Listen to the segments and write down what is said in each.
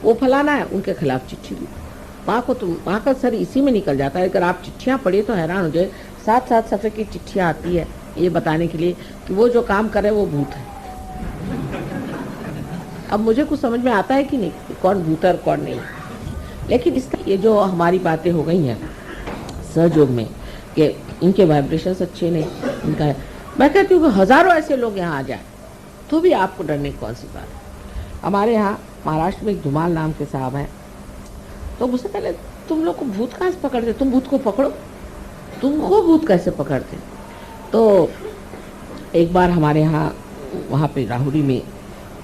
वो फलाना है, उनके खिलाफ चिट्ठी दी। माँ का सर इसी में निकल जाता है। अगर आप चिट्ठियाँ पढ़िए तो हैरान हो जाए, 7-7 सफ़े की चिट्ठियाँ आती है ये बताने के लिए कि वो जो काम करे वो भूत है। अब मुझे कुछ समझ में आता है कि नहीं कि कौन भूत है और कौन नहीं, लेकिन इसका ये जो हमारी बातें हो गई हैं सहयोग में कि इनके वाइब्रेशंस अच्छे नहीं, इनका है, मैं कहती हूँ कि हज़ारों ऐसे लोग यहाँ आ जाए तो भी आपको डरने की कौन सी बात है। हमारे यहाँ महाराष्ट्र में एक धुमाल नाम के साहब हैं, तो मुझसे पहले तुम लोग को भूत कहाँ से पकड़ते, तुम भूत को पकड़ो, तुमको भूत कैसे पकड़ते। तो एक बार हमारे यहाँ वहाँ पे राहुरी में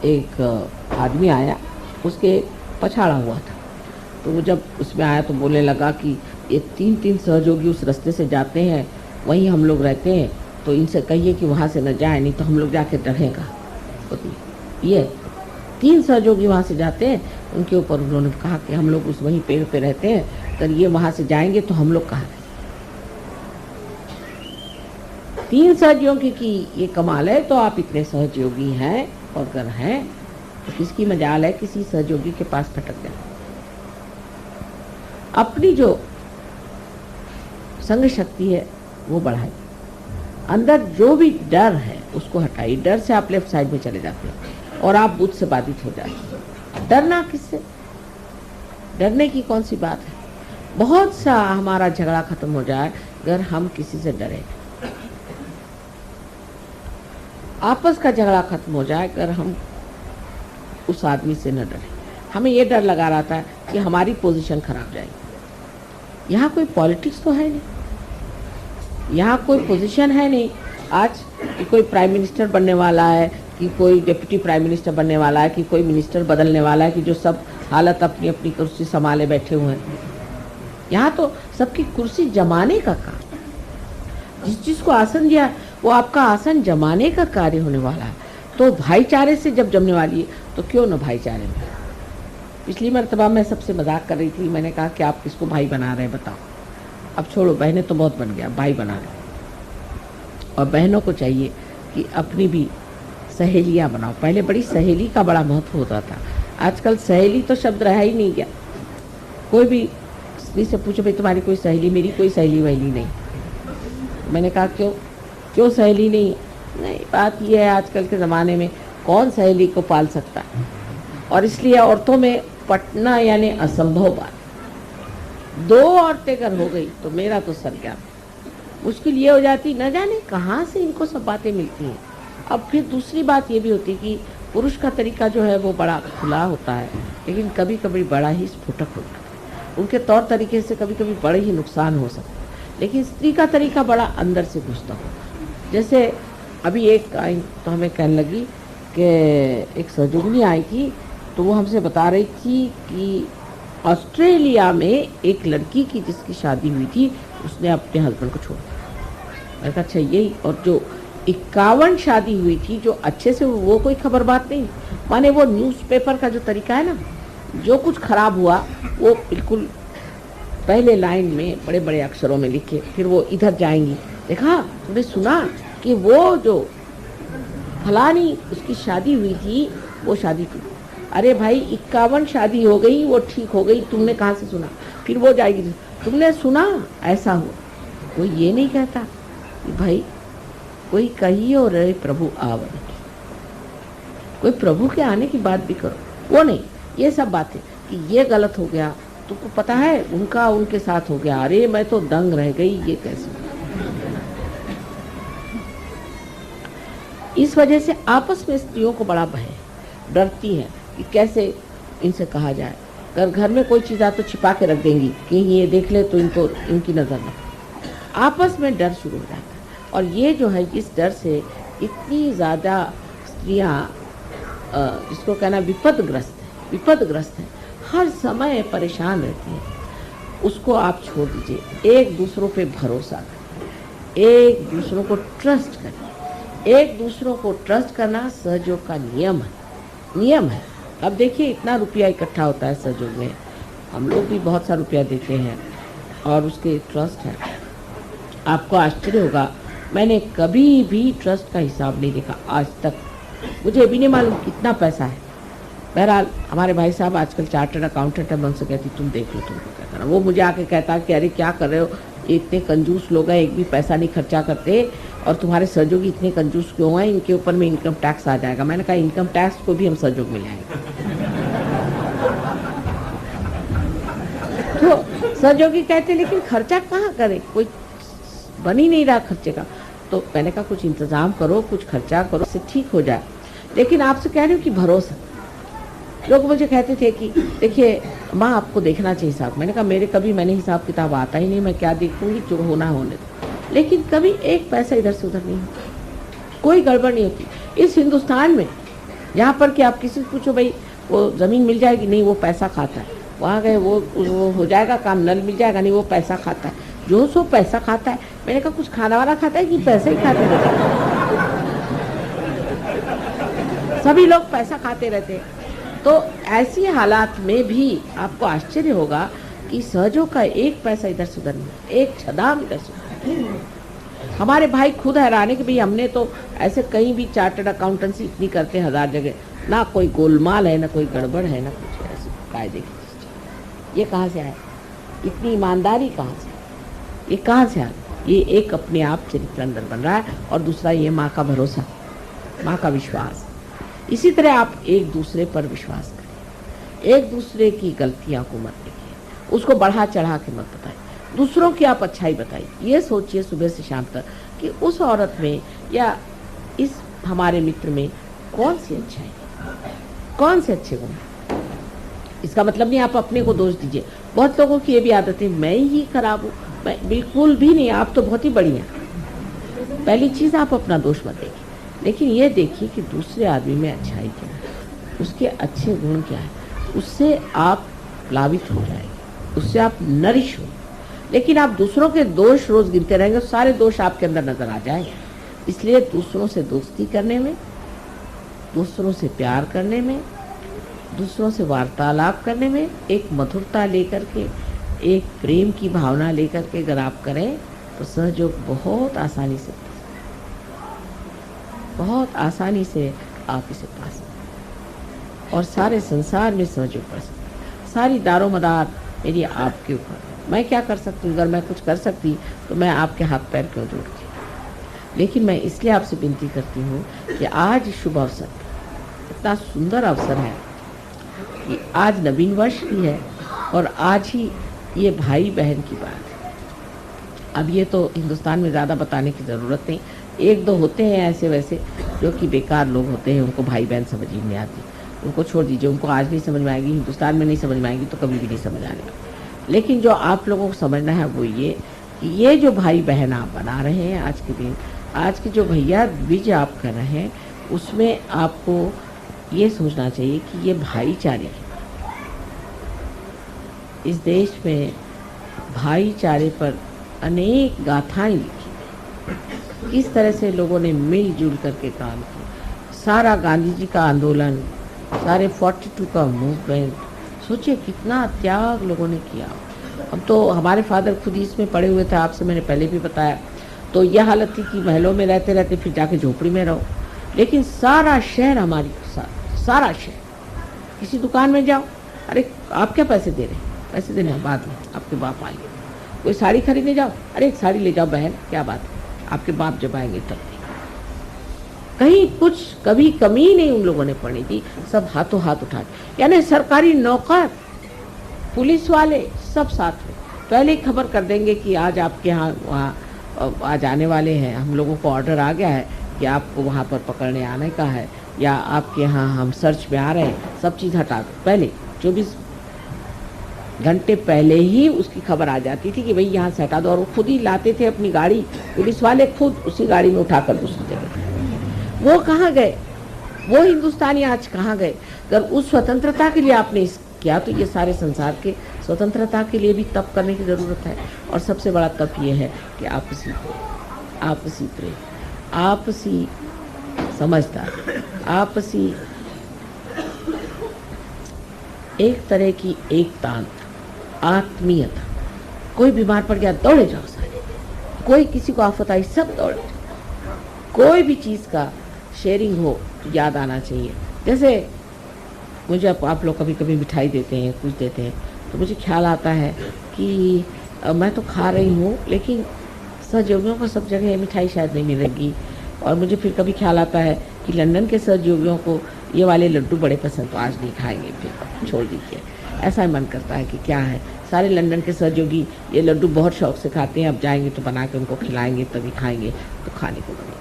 एक आदमी आया, उसके पछाड़ा हुआ था, तो वो जब उसमें आया तो बोलने लगा कि ये 3-3 सहयोगी उस रास्ते से जाते हैं, वहीं हम लोग रहते हैं, तो इनसे कहिए कि वहाँ से न जाए, नहीं तो हम लोग जाके डरेगा। ये 3 सहयोगी वहाँ से जाते हैं, उनके ऊपर उन्होंने कहा कि हम लोग उस वहीं पेड़ पे रहते हैं, अगर ये वहाँ से जाएंगे तो हम लोग कहाँ रहें। 3 सहयोगी की ये कमाल है। तो आप इतने सहयोगी हैं और अगर हैं तो किसकी मजाल है किसी सहयोगी के पास भटक जाए। अपनी जो संग शक्ति है वो बढ़ाइए, अंदर जो भी डर है उसको हटाइए। डर से आप लेफ्ट साइड में चले जाते हैं और आप बुद्ध से बाधित हो जाते हैं। डरना किससे, डरने की कौन सी बात है। बहुत सा हमारा झगड़ा खत्म हो जाए अगर हम किसी से डरे, आपस का झगड़ा खत्म हो जाए अगर हम उस आदमी से न डरे। हमें ये डर लगा रहता है कि हमारी पोजीशन खराब जाएगी। यहाँ कोई पॉलिटिक्स तो है नहीं, यहाँ कोई पोजीशन है नहीं आज कि कोई प्राइम मिनिस्टर बनने वाला है, कि कोई डिप्टी प्राइम मिनिस्टर बनने वाला है, कि कोई मिनिस्टर बदलने वाला है, कि जो सब हालत अपनी अपनी कुर्सी संभाले बैठे हुए हैं। यहाँ तो सबकी कुर्सी जमाने का काम, जिस चीज़ को आसन दिया वो आपका आसन जमाने का कार्य होने वाला है। तो भाईचारे से जब जमने वाली है तो क्यों न भाईचारे में। पिछली मरतबा मैं सबसे मजाक कर रही थी, मैंने कहा कि आप किसको भाई बना रहे हैं बताओ। अब छोड़ो, बहनें तो बहुत बन गया, भाई बना रहे। और बहनों को चाहिए कि अपनी भी सहेलियाँ बनाओ। पहले बड़ी सहेली का बड़ा महत्व होता था, आजकल सहेली तो शब्द रहा ही नहीं गया। कोई भी स्त्री से पूछो भाई तुम्हारी कोई सहेली, मेरी कोई सहेली वहेली नहीं। मैंने कहा क्यों सहेली नहीं। बात यह है आजकल के ज़माने में कौन सहेली को पाल सकता है, और इसलिए औरतों में पटना यानी असंभव बात। 2 औरतें अगर हो गई तो मेरा तो सर गया। मुश्किल ये हो जाती, न जाने कहाँ से इनको सब बातें मिलती हैं। अब फिर दूसरी बात ये भी होती कि पुरुष का तरीका जो है वो बड़ा खुला होता है, लेकिन कभी कभी बड़ा ही स्फुटक होता है। उनके तौर तरीके से कभी कभी बड़े ही नुकसान हो सकते हैं, लेकिन स्त्री का तरीका बड़ा अंदर से घुसता हो। जैसे अभी एक आई तो हमें कहने लगी कि एक सहयोगिनी आई थी, तो वो हमसे बता रही थी कि ऑस्ट्रेलिया में एक लड़की की जिसकी शादी हुई थी उसने अपने हस्बैंड को छोड़ दिया। मैंने कहा अच्छा यही, और जो 51 शादी हुई थी जो अच्छे से, वो कोई खबर बात नहीं, माने वो न्यूज़पेपर का जो तरीका है ना, जो कुछ खराब हुआ वो बिल्कुल पहले लाइन में बड़े बड़े अक्षरों में लिखे, फिर वो इधर जाएंगी, देखा तुमने सुना कि वो जो फलानी उसकी शादी हुई थी वो शादी टूट। अरे भाई 51 शादी हो गई, वो ठीक हो गई, तुमने कहाँ से सुना। फिर वो जाएगी, तुमने सुना ऐसा हुआ। कोई ये नहीं कहता कि भाई कोई कहियो रे प्रभु आवन, कोई प्रभु के आने की बात भी करो, वो नहीं। ये सब बातें कि ये गलत हो गया, तुमको पता है उनका उनके साथ हो गया, अरे मैं तो दंग रह गई, ये कैसे। इस वजह से आपस में स्त्रियों को बड़ा भय, डरती हैं कि कैसे इनसे कहा जाए। अगर घर में कोई चीज़ आ तो छिपा के रख देंगी कि ये देख ले तो इनको इनकी नज़र न। आपस में डर शुरू हो जाता है, और ये जो है इस डर से इतनी ज़्यादा स्त्रियाँ जिसको कहना विपदग्रस्त है, हर समय परेशान रहती हैं। उसको आप छोड़ दीजिए, एक दूसरों पे भरोसा करें, एक दूसरों को ट्रस्ट करें। एक दूसरों को ट्रस्ट करना सहयोग का नियम है। अब देखिए इतना रुपया इकट्ठा होता है सहयोग में, हम लोग भी बहुत सा रुपया देते हैं और उसके ट्रस्ट है। आपको आश्चर्य होगा, मैंने कभी भी ट्रस्ट का हिसाब नहीं देखा आज तक, मुझे भी नहीं मालूम कितना पैसा है, बहरहाल हमारे भाई साहब आजकल चार्टर्ड अकाउंटेंट है, मैं उनसे कहती तुम देख लो तुमको क्या करना। वो मुझे आके कहता कि अरे क्या कर रहे हो, इतने कंजूस लोग हैं, एक भी पैसा नहीं खर्चा करते, और तुम्हारे सहयोगी इतने कंजूस क्यों हैं, इनके ऊपर में इनकम टैक्स आ जाएगा। मैंने कहा इनकम टैक्स को भी हम सहयोग में लाएंगे। तो सहयोगी कहते लेकिन खर्चा कहाँ करें, कोई बन ही नहीं रहा खर्चे का। तो मैंने कहा कुछ इंतजाम करो, कुछ खर्चा करो, इससे ठीक हो जाए। लेकिन आपसे कह रही हूँ कि भरोसा, लोग मुझे कहते थे कि देखिए माँ आपको देखना चाहिए हिसाब। मैंने कहा मैंने हिसाब किताब आता ही नहीं, मैं क्या देखूंगी, जो होना होने दो। लेकिन कभी एक पैसा इधर से उधर नहीं होता, कोई गड़बड़ नहीं होती इस हिंदुस्तान में। यहाँ पर कि आप किसी से पूछो भाई वो ज़मीन मिल जाएगी, नहीं वो पैसा खाता है, वहाँ गए वो हो जाएगा काम, नल मिल जाएगा, नहीं वो पैसा खाता है, जो सो पैसा खाता है। मैंने कहा कुछ खाना वाना खाता है कि पैसा ही खाते रहते हैं? सभी लोग पैसा खाते रहते हैं। तो ऐसी हालात में भी आपको आश्चर्य होगा कि सहयोग का एक पैसा इधर से उधर नहीं, एक छदाम इधर से उधर। हमारे भाई खुद हैरान है कि भाई हमने तो ऐसे कहीं भी चार्टर्ड अकाउंटेंसी इतनी करते हैं 1000 जगह, ना कोई गोलमाल है, ना कोई गड़बड़ है, ना कुछ ऐसे कायदे की चीज़। ये कहाँ से आया, इतनी ईमानदारी कहाँ से, ये कहाँ से आ? ये एक अपने आप चरित्र अंदर बन रहा है, और दूसरा ये माँ का भरोसा, माँ का विश्वास। इसी तरह आप एक दूसरे पर विश्वास करें, एक दूसरे की गलतियां को मत देखिए, उसको बढ़ा चढ़ा के मत बताइए, दूसरों की आप अच्छाई बताइए। ये सोचिए सुबह से शाम तक कि उस औरत में या इस हमारे मित्र में कौन सी अच्छाई, कौन से अच्छे गुण। इसका मतलब नहीं आप अपने को दोष दीजिए। बहुत लोगों की ये भी आदत है मैं ही खराब हूँ, मैं बिल्कुल भी नहीं, आप तो बहुत ही बढ़िया। पहली चीज़ आप अपना दोष मत देखिए, लेकिन ये देखिए कि दूसरे आदमी में अच्छाई क्या है, उसके अच्छे गुण क्या है, उससे आप प्लावित हो जाएंगे, उससे आप नरिश हो। लेकिन आप दूसरों के दोष रोज गिनते रहेंगे, सारे दोष आपके अंदर नजर आ जाएंगे। इसलिए दूसरों से दोस्ती करने में, दूसरों से प्यार करने में, दूसरों से वार्तालाप करने में एक मधुरता लेकर के, एक प्रेम की भावना लेकर के अगर आप करें तो सहयोग बहुत आसानी से आप इसे पा सकते और सारे संसार में सहयोग कर सकते। सारी दारोमदार मेरी आपके ऊपर। मैं क्या कर सकती हूँ? अगर मैं कुछ कर सकती तो मैं आपके हाथ पैर क्यों जोड़ती। लेकिन मैं इसलिए आपसे विनती करती हूँ कि आज शुभ अवसर, इतना सुंदर अवसर है कि आज नवीन वर्ष भी है और आज ही ये भाई बहन की बात है। अब ये तो हिंदुस्तान में ज़्यादा बताने की ज़रूरत नहीं, एक दो होते हैं ऐसे वैसे जो कि बेकार लोग होते हैं, उनको भाई बहन समझ ही नहीं आती, उनको छोड़ दीजिए, उनको आज नहीं समझ में आएगी, हिंदुस्तान में नहीं समझ में आएगी तो कभी भी नहीं समझ आने वाली। लेकिन जो आप लोगों को समझना है वो ये कि ये जो भाई बहन आप बना रहे हैं आज के दिन, आज के जो भैया द्विज आप कर रहे हैं, उसमें आपको ये सोचना चाहिए कि ये भाईचारे, इस देश में भाईचारे पर अनेक गाथाएं लिखी, किस तरह से लोगों ने मिलजुल करके काम किया। सारा गांधी जी का आंदोलन, सारे 42 का मूवमेंट, सोचिए कितना त्याग लोगों ने किया। अब तो हमारे फादर खुद ही इसमें पड़े हुए थे, आपसे मैंने पहले भी बताया। तो यह हालत थी कि महलों में रहते रहते फिर जाके झोपड़ी में रहो, लेकिन सारा शहर हमारी साथ, सारा शहर। किसी दुकान में जाओ, अरे आप क्या पैसे दे रहे हैं? पैसे देने बाद में, आपके बाप आएंगे। कोई साड़ी खरीदने जाओ, अरे एक साड़ी ले जाओ बहन, क्या बात है, आपके बाप जब आएंगे तब। कहीं कुछ कभी कमी नहीं उन लोगों ने पड़ी थी, सब हाथों हाथ उठा, यानी सरकारी नौकर, पुलिस वाले सब साथ में पहले ही खबर कर देंगे कि आज आपके यहाँ वहाँ आज आने वाले हैं, हम लोगों को ऑर्डर आ गया है कि आपको वहाँ पर पकड़ने आने का है, या आपके यहाँ हम सर्च में आ रहे हैं। सब चीज़ हटा दो, पहले 24 घंटे पहले ही उसकी खबर आ जाती थी कि भाई यहाँ से हटा दो, और वो खुद ही लाते थे अपनी गाड़ी, पुलिस वाले खुद उसी गाड़ी में उठाकर दूसरी जगह। वो कहाँ गए? वो हिंदुस्तानी आज कहाँ गए? अगर उस स्वतंत्रता के लिए आपने किया तो ये सारे संसार के स्वतंत्रता के लिए भी तप करने की ज़रूरत है। और सबसे बड़ा तप ये है कि आपसी प्रेम, आपसी समझदारी, आपसी एक तरह की एकता, आत्मीयता। कोई बीमार पड़ गया दौड़े जाओ सारे, कोई किसी को आफत आई सब दौड़े जाओ। कोई भी चीज़ का शेयरिंग हो तो याद आना चाहिए। जैसे मुझे आप लोग कभी कभी मिठाई देते हैं, कुछ देते हैं, तो मुझे ख्याल आता है कि मैं तो खा रही हूँ, लेकिन सहयोगियों को सब जगह ये मिठाई शायद नहीं मिलेगी। और मुझे फिर कभी ख्याल आता है कि लंदन के सहयोगियों को ये वाले लड्डू बड़े पसंद, तो आज नहीं खाएंगे, फिर छोड़ दीजिए। ऐसा मन करता है कि क्या है, सारे लंदन के सहयोगी ये लड्डू बहुत शौक से खाते हैं, अब जाएंगे तो बना के उनको खिलाएंगे तभी खाएंगे, तो खाने को बनेगा।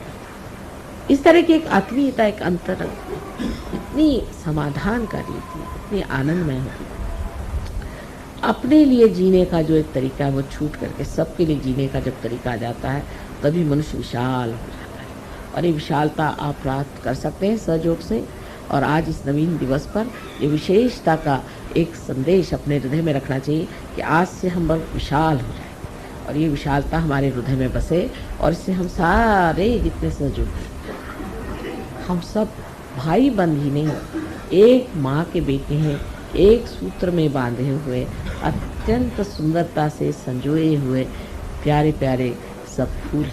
इस तरह की एक आत्मीयता, एक अंतर इतनी समाधानकारी थी, इतनी आनंदमय होती। अपने लिए जीने का जो एक तरीका है वो छूट करके सबके लिए जीने का जब तरीका आ जाता है, तभी मनुष्य विशाल हो जाता है। और ये विशालता आप प्राप्त कर सकते हैं सहयोग से। और आज इस नवीन दिवस पर ये विशेषता का एक संदेश अपने हृदय में रखना चाहिए कि आज से हम बहुत विशाल हो जाए और ये विशालता हमारे हृदय में बसे, और इससे हम सारे जितने सहयोगी, हम सब भाई बंद ही नहीं, एक माँ के बेटे हैं, एक सूत्र में बांधे हुए, अत्यंत सुंदरता से संजोए हुए प्यारे प्यारे सब फूल।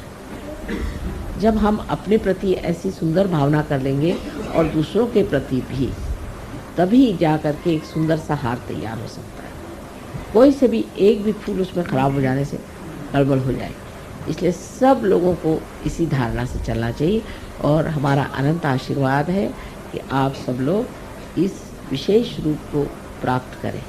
जब हम अपने प्रति ऐसी सुंदर भावना कर लेंगे और दूसरों के प्रति भी, तभी जा कर के एक सुंदर सा हार तैयार हो सकता है। कोई से भी एक भी फूल उसमें ख़राब हो जाने से गड़बड़ हो जाएगी। इसलिए सब लोगों को इसी धारणा से चलना चाहिए। और हमारा अनंत आशीर्वाद है कि आप सब लोग इस विशेष रूप को प्राप्त करें।